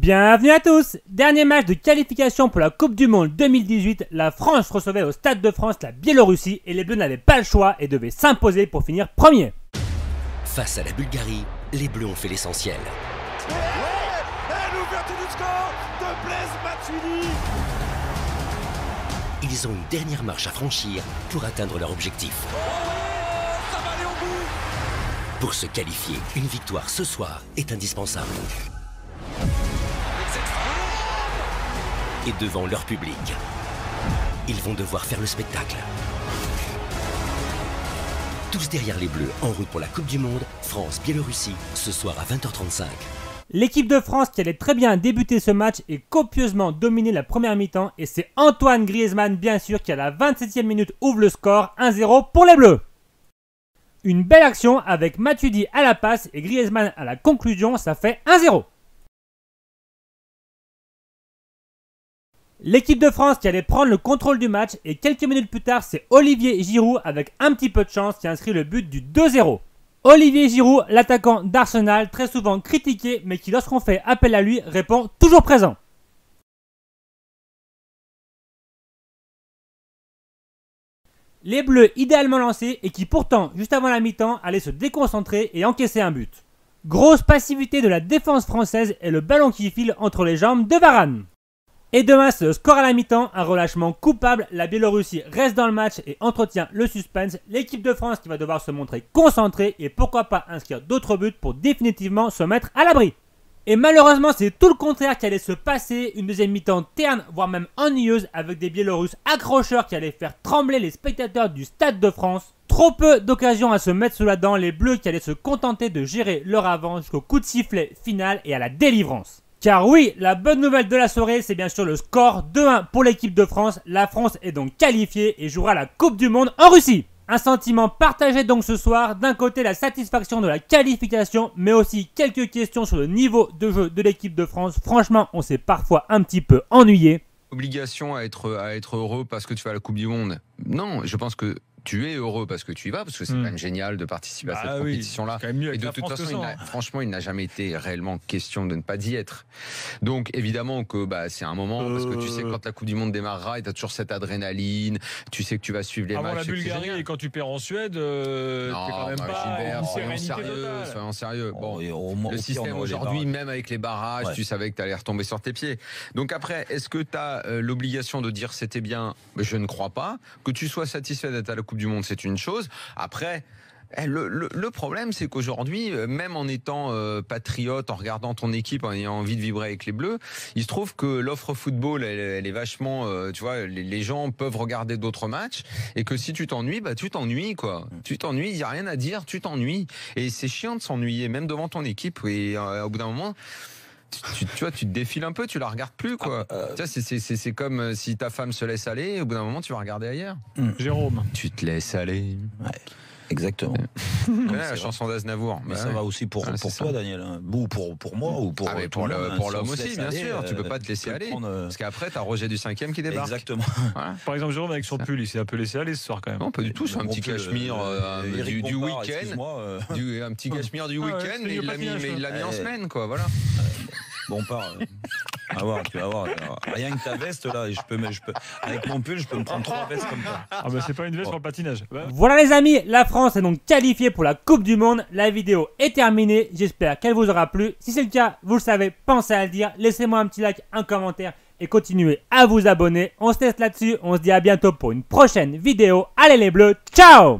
Bienvenue à tous. Dernier match de qualification pour la Coupe du Monde 2018, la France recevait au Stade de France la Biélorussie et les Bleus n'avaient pas le choix et devaient s'imposer pour finir premier. Face à la Bulgarie, les Bleus ont fait l'essentiel. L'ouverture du score de Blaise Matuidi. Ils ont une dernière marche à franchir pour atteindre leur objectif. Ça va aller au bout. Pour se qualifier, une victoire ce soir est indispensable. Et devant leur public, ils vont devoir faire le spectacle. Tous derrière les Bleus, en route pour la Coupe du Monde, France-Biélorussie, ce soir à 20h35. L'équipe de France qui allait très bien débuter ce match et copieusement dominer la première mi-temps et c'est Antoine Griezmann bien sûr qui à la 27e minute ouvre le score 1-0 pour les Bleus. Une belle action avec Matuidi à la passe et Griezmann à la conclusion, ça fait 1-0. L'équipe de France qui allait prendre le contrôle du match et quelques minutes plus tard c'est Olivier Giroud avec un petit peu de chance qui inscrit le but du 2-0. Olivier Giroud, l'attaquant d'Arsenal, très souvent critiqué mais qui lorsqu'on fait appel à lui répond toujours présent. Les Bleus idéalement lancés et qui pourtant juste avant la mi-temps allaient se déconcentrer et encaisser un but. Grosse passivité de la défense française et le ballon qui file entre les jambes de Varane. Et demain, c'est le score à la mi-temps, un relâchement coupable, la Biélorussie reste dans le match et entretient le suspense, l'équipe de France qui va devoir se montrer concentrée et pourquoi pas inscrire d'autres buts pour définitivement se mettre à l'abri. Et malheureusement, c'est tout le contraire qui allait se passer, une deuxième mi-temps terne, voire même ennuyeuse, avec des Biélorusses accrocheurs qui allaient faire trembler les spectateurs du Stade de France. Trop peu d'occasions à se mettre sous la dent, les Bleus qui allaient se contenter de gérer leur avance jusqu'au coup de sifflet final et à la délivrance. Car oui, la bonne nouvelle de la soirée, c'est bien sûr le score 2-1 pour l'équipe de France. La France est donc qualifiée et jouera la Coupe du Monde en Russie. Un sentiment partagé donc ce soir, d'un côté la satisfaction de la qualification, mais aussi quelques questions sur le niveau de jeu de l'équipe de France. Franchement, on s'est parfois un petit peu ennuyé. Obligation à être heureux parce que tu vas à la Coupe du Monde. Non, je pense que tu es heureux parce que tu y vas, parce que c'est quand même génial de participer à cette compétition-là. Et de toute façon, franchement, il n'a jamais été réellement question de ne pas y être. Donc, évidemment que c'est un moment, parce que tu sais quand la Coupe du Monde démarrera, et tu as toujours cette adrénaline, tu sais que tu vas suivre les avant matchs. La Bulgarie, et quand tu perds en Suède, t'es quand même pas Gilbert, une sérénité totale. soyons sérieux. Bon, le système aujourd'hui, même avec les barrages, tu savais que tu allais retomber sur tes pieds. Donc après, est-ce que tu as l'obligation de dire c'était bien? Je ne crois pas. Que tu sois satisfait d'être à la Coupe du Monde, c'est une chose. Après, le problème, c'est qu'aujourd'hui, même en étant patriote, en regardant ton équipe, en ayant envie de vibrer avec les Bleus, il se trouve que l'offre football, elle est vachement, tu vois, les gens peuvent regarder d'autres matchs, et que si tu t'ennuies, tu t'ennuies, quoi. Tu t'ennuies, il n'y a rien à dire, tu t'ennuies. Et c'est chiant de s'ennuyer, même devant ton équipe. Et au bout d'un moment, tu vois, tu te défiles un peu, tu la regardes plus, quoi. Tu vois, c'est comme si ta femme se laisse aller, au bout d'un moment, tu vas regarder ailleurs. Jérôme. Tu te laisses aller. Ouais. Exactement. La chanson d'Aznavour. Mais ça va aussi pour toi, Daniel. Ou pour moi, ou pour l'homme aussi, bien sûr. Tu peux pas te laisser aller. Parce qu'après, t'as Roger du 5e qui débarque. Exactement. Voilà. Par exemple, Jérôme, avec son pull, il s'est un peu laissé aller ce soir quand même. Non, pas du tout. C'est un petit cachemire du week-end. Un petit cachemire du week-end, mais il l'a mis en semaine, quoi. Voilà. Bon, tu vas voir. Rien que ta veste là, avec mon pull, je peux me prendre 3 vestes comme ça. Ah c'est pas une veste pour le patinage. Voilà les amis, la France est donc qualifiée pour la Coupe du Monde. La vidéo est terminée, j'espère qu'elle vous aura plu. Si c'est le cas, vous le savez, pensez à le dire. Laissez-moi un petit like, un commentaire et continuez à vous abonner. On se laisse là-dessus, on se dit à bientôt pour une prochaine vidéo. Allez les Bleus, ciao!